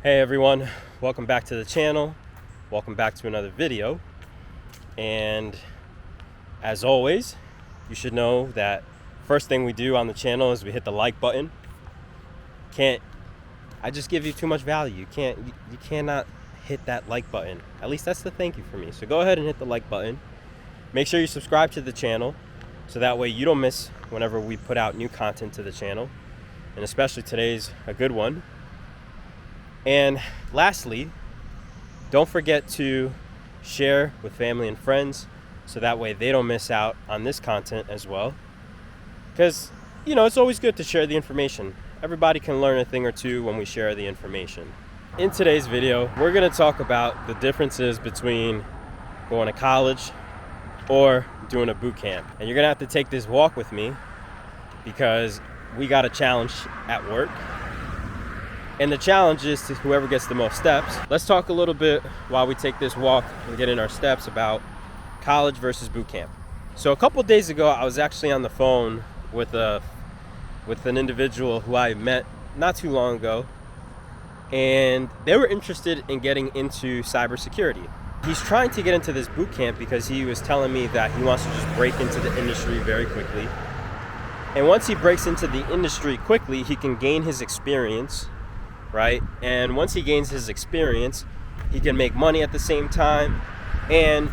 Hey everyone, welcome back to the channel. Welcome back to another video. And as always, you should know that first thing we do on the channel is we hit the like button. I just give you too much value. You cannot hit that like button. At least that's the thank you for me. So go ahead and hit the like button. Make sure you subscribe to the channel so that way you don't miss whenever we put out new content to the channel. And especially today's a good one. And lastly, don't forget to share with family and friends so that way they don't miss out on this content as well. Because, it's always good to share the information. Everybody can learn a thing or two when we share the information. In today's video, we're going to talk about the differences between going to college or doing a boot camp. And you're going to have to take this walk with me because we got a challenge at work. And the challenge is to whoever gets the most steps. Let's talk a little bit while we take this walk and get in our steps about college versus boot camp. So a couple days ago, I was actually on the phone with an individual who I met not too long ago, and they were interested in getting into cybersecurity. He's trying to get into this boot camp because he was telling me that he wants to just break into the industry very quickly. And once he breaks into the industry quickly, he can gain his experience, right? And once he gains his experience, he can make money at the same time and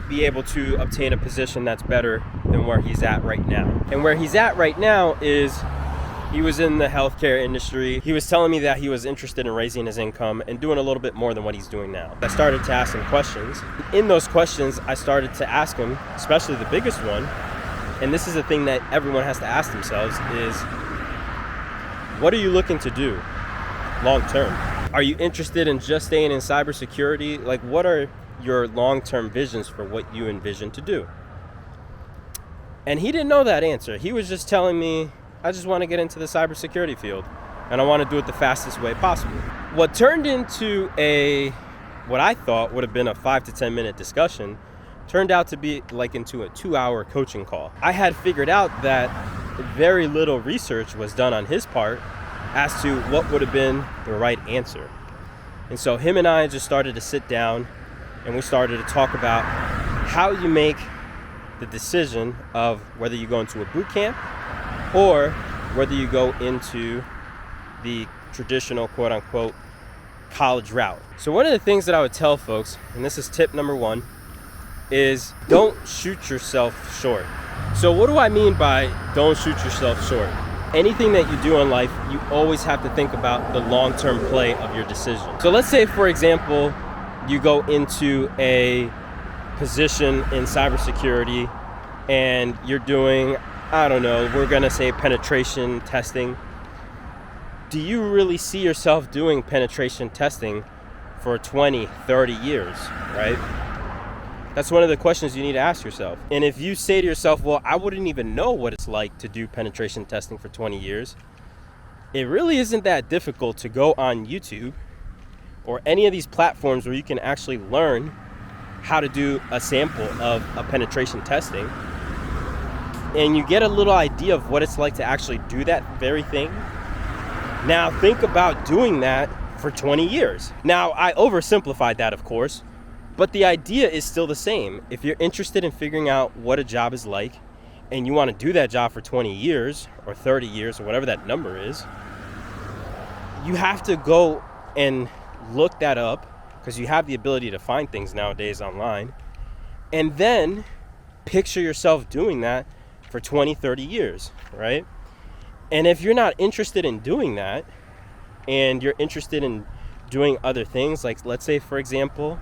be able to obtain a position that's better than where he's at right now. And where he's at right now is he was in the healthcare industry. He was telling me that he was interested in raising his income and doing a little bit more than what he's doing now. I started to ask him questions. In those questions, I started to ask him, especially the biggest one, and this is the thing that everyone has to ask themselves, is what are you looking to do long term? Are you interested in just staying in cybersecurity? Like, what are your long-term visions for what you envision to do? And he didn't know that answer. He was just telling me, I just want to get into the cybersecurity field and I want to do it the fastest way possible. What turned into what I thought would have been a 5 to 10 minute discussion turned out to be into a 2-hour coaching call. I had figured out that very little research was done on his part as to what would have been the right answer. And so him and I just started to sit down and we started to talk about how you make the decision of whether you go into a boot camp or whether you go into the traditional quote unquote college route. So one of the things that I would tell folks, and this is tip number 1, is don't shoot yourself short. So what do I mean by don't shoot yourself short? Anything that you do in life, you always have to think about the long-term play of your decision. So let's say, for example, you go into a position in cybersecurity and you're doing, we're gonna say penetration testing. Do you really see yourself doing penetration testing for 20, 30 years, right? That's one of the questions you need to ask yourself. And if you say to yourself, well, I wouldn't even know what it's like to do penetration testing for 20 years, it really isn't that difficult to go on YouTube or any of these platforms where you can actually learn how to do a sample of a penetration testing. And you get a little idea of what it's like to actually do that very thing. Now think about doing that for 20 years. Now I oversimplified that, of course, but the idea is still the same. If you're interested in figuring out what a job is like and you want to do that job for 20 years or 30 years or whatever that number is, you have to go and look that up because you have the ability to find things nowadays online, and then picture yourself doing that for 20, 30 years, right? And if you're not interested in doing that and you're interested in doing other things, like let's say, for example,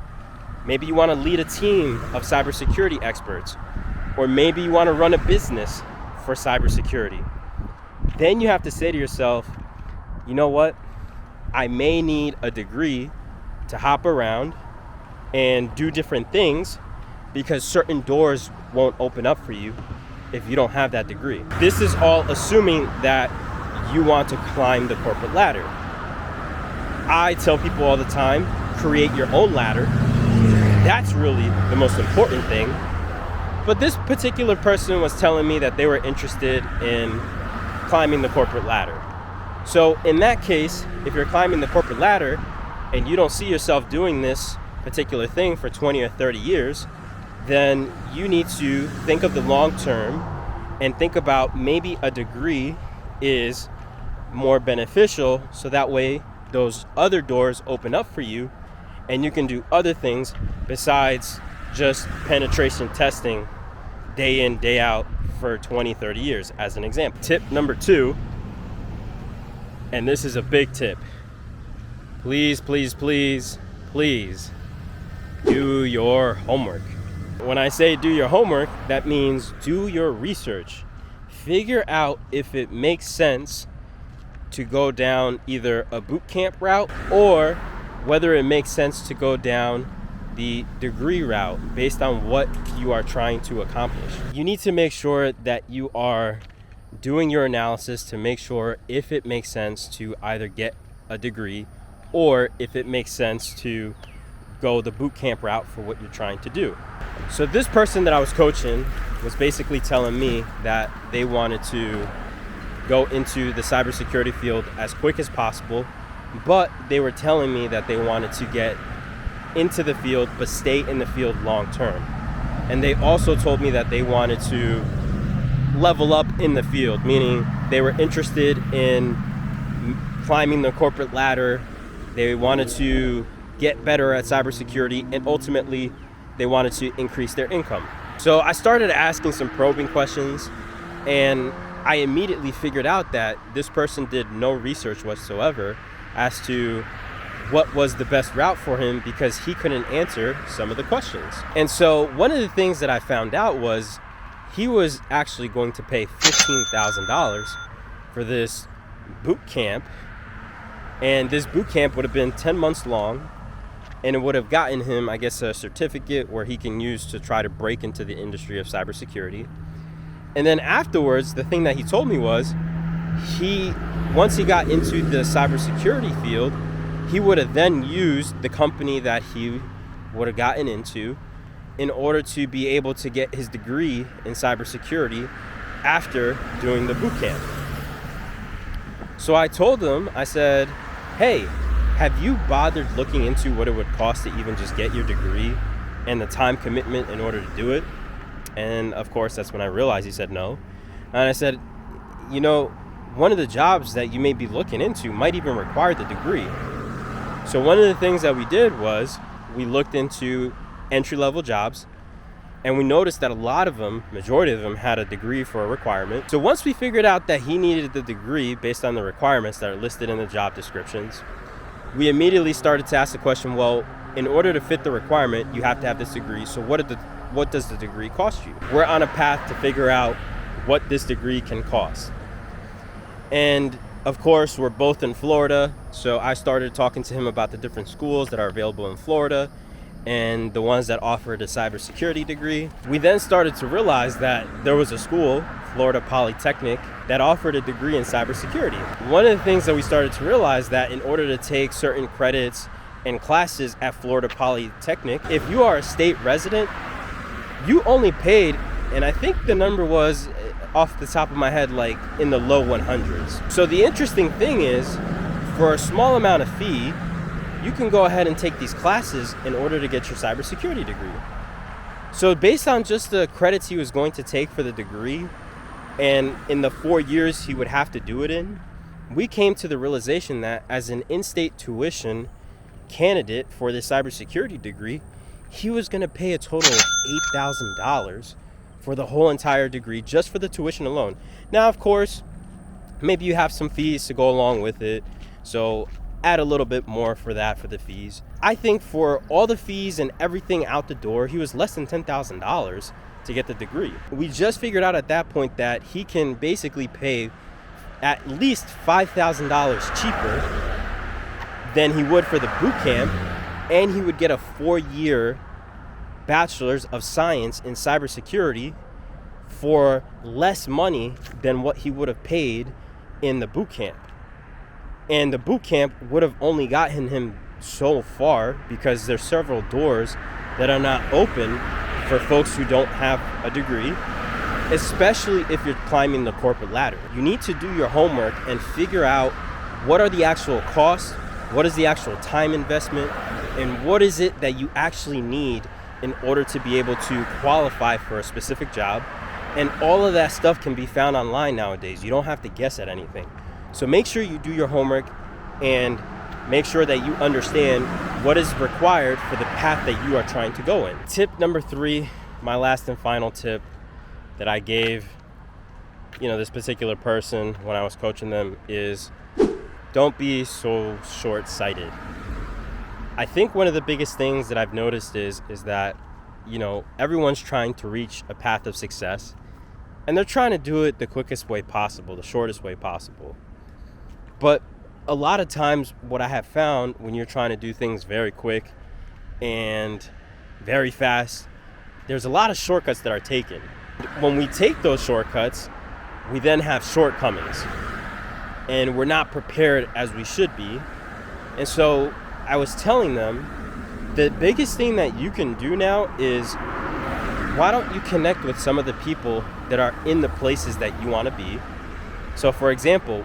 maybe you want to lead a team of cybersecurity experts, or maybe you want to run a business for cybersecurity. Then you have to say to yourself, you know what? I may need a degree to hop around and do different things because certain doors won't open up for you if you don't have that degree. This is all assuming that you want to climb the corporate ladder. I tell people all the time, create your own ladder. That's really the most important thing. But this particular person was telling me that they were interested in climbing the corporate ladder. So in that case, if you're climbing the corporate ladder, and you don't see yourself doing this particular thing for 20 or 30 years, then you need to think of the long term and think about maybe a degree is more beneficial, so that way those other doors open up for you and you can do other things besides just penetration testing day in, day out for 20, 30 years, as an example. Tip number 2, and this is a big tip. Please, please, please, please do your homework. When I say do your homework, that means do your research. Figure out if it makes sense to go down either a boot camp route or whether it makes sense to go down the degree route based on what you are trying to accomplish. You need to make sure that you are doing your analysis to make sure if it makes sense to either get a degree or if it makes sense to go the boot camp route for what you're trying to do. So this person that I was coaching was basically telling me that they wanted to go into the cybersecurity field as quick as possible, but they were telling me that they wanted to get into the field but stay in the field long term. And they also told me that they wanted to level up in the field, meaning they were interested in climbing the corporate ladder. They wanted to get better at cybersecurity, and ultimately they wanted to increase their income. So I started asking some probing questions, and I immediately figured out that this person did no research whatsoever as to what was the best route for him because he couldn't answer some of the questions. And so one of the things that I found out was he was actually going to pay $15,000 for this boot camp. And this boot camp would have been 10 months long, and it would have gotten him, I guess, a certificate where he can use to try to break into the industry of cybersecurity. And then afterwards, the thing that he told me was once he got into the cybersecurity field, he would have then used the company that he would have gotten into in order to be able to get his degree in cybersecurity after doing the boot camp. So I told him, I said, hey, have you bothered looking into what it would cost to even just get your degree and the time commitment in order to do it? And of course, that's when I realized he said no. And I said, you know, one of the jobs that you may be looking into might even require the degree. So one of the things that we did was we looked into entry-level jobs, and we noticed that a lot of them, majority of them, had a degree for a requirement. So once we figured out that he needed the degree based on the requirements that are listed in the job descriptions, we immediately started to ask the question, well, in order to fit the requirement, you have to have this degree. So what does the degree cost you? We're on a path to figure out what this degree can cost. And of course, we're both in Florida, so I started talking to him about the different schools that are available in Florida and the ones that offered a cybersecurity degree. We then started to realize that there was a school, Florida Polytechnic, that offered a degree in cybersecurity. One of the things that we started to realize that in order to take certain credits and classes at Florida Polytechnic, if you are a state resident, you only paid, and I think the number was, off the top of my head, like in the low 100s. So the interesting thing is, for a small amount of fee, you can go ahead and take these classes in order to get your cybersecurity degree. So based on just the credits he was going to take for the degree, and in the 4 years he would have to do it in, we came to the realization that as an in-state tuition candidate for the cybersecurity degree, he was going to pay a total of $8,000 for the whole entire degree, just for the tuition alone. Now, of course, maybe you have some fees to go along with it, so add a little bit more for that, for the fees. I think for all the fees and everything out the door, he was less than $10,000 to get the degree. We just figured out at that point that he can basically pay at least $5,000 cheaper than he would for the boot camp, and he would get a 4-year bachelor's of science in cybersecurity for less money than what he would have paid in the boot camp. And the boot camp would have only gotten him so far because there's several doors that are not open for folks who don't have a degree, especially if you're climbing the corporate ladder. You need to do your homework and figure out what are the actual costs What is the actual time investment? And what is it that you actually need in order to be able to qualify for a specific job? And all of that stuff can be found online nowadays. You don't have to guess at anything. So make sure you do your homework and make sure that you understand what is required for the path that you are trying to go in. Tip number 3, my last and final tip that I gave, this particular person when I was coaching them is don't be so short-sighted. I think one of the biggest things that I've noticed is that, everyone's trying to reach a path of success, and they're trying to do it the quickest way possible, the shortest way possible. But a lot of times what I have found when you're trying to do things very quick and very fast, there's a lot of shortcuts that are taken. When we take those shortcuts, we then have shortcomings, and we're not prepared as we should be. And so I was telling them the biggest thing that you can do now is, why don't you connect with some of the people that are in the places that you want to be? So for example,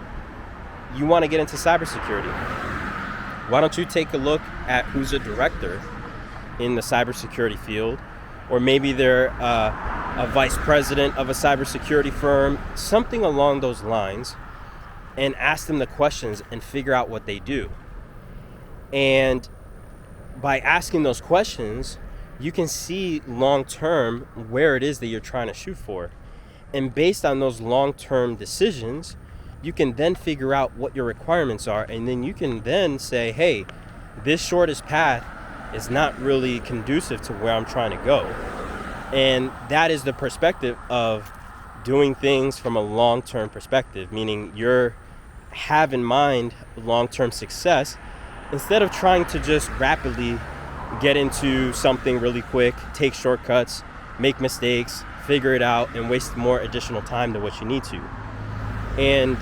you want to get into cybersecurity. Why don't you take a look at who's a director in the cybersecurity field, or maybe they're a vice president of a cybersecurity firm, something along those lines, and ask them the questions and figure out what they do. And by asking those questions, you can see long-term where it is that you're trying to shoot for. And based on those long-term decisions, you can then figure out what your requirements are. And then you can then say, hey, this shortest path is not really conducive to where I'm trying to go. And that is the perspective of doing things from a long-term perspective, meaning you're have in mind long-term success instead of trying to just rapidly get into something really quick, take shortcuts, make mistakes, figure it out, and waste more additional time than what you need to. And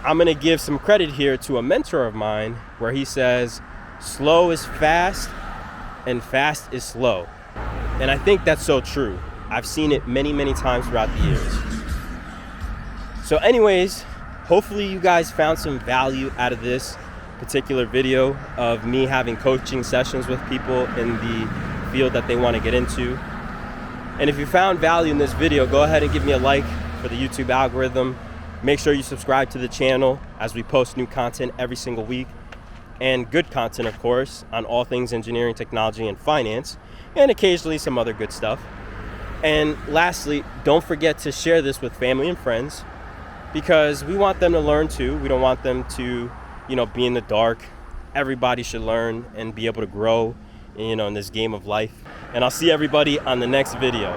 I'm going to give some credit here to a mentor of mine where he says, slow is fast and fast is slow. And I think that's so true. I've seen it many, many times throughout the years. So anyways, hopefully you guys found some value out of this particular video of me having coaching sessions with people in the field that they want to get into. And if you found value in this video, go ahead and give me a like for the YouTube algorithm. Make sure you subscribe to the channel as we post new content every single week, and good content, of course, on all things engineering, technology, and finance, and occasionally some other good stuff. And lastly, don't forget to share this with family and friends, because we want them to learn too. We don't want them to be in the dark. Everybody should learn and be able to grow, in this game of life. And I'll see everybody on the next video.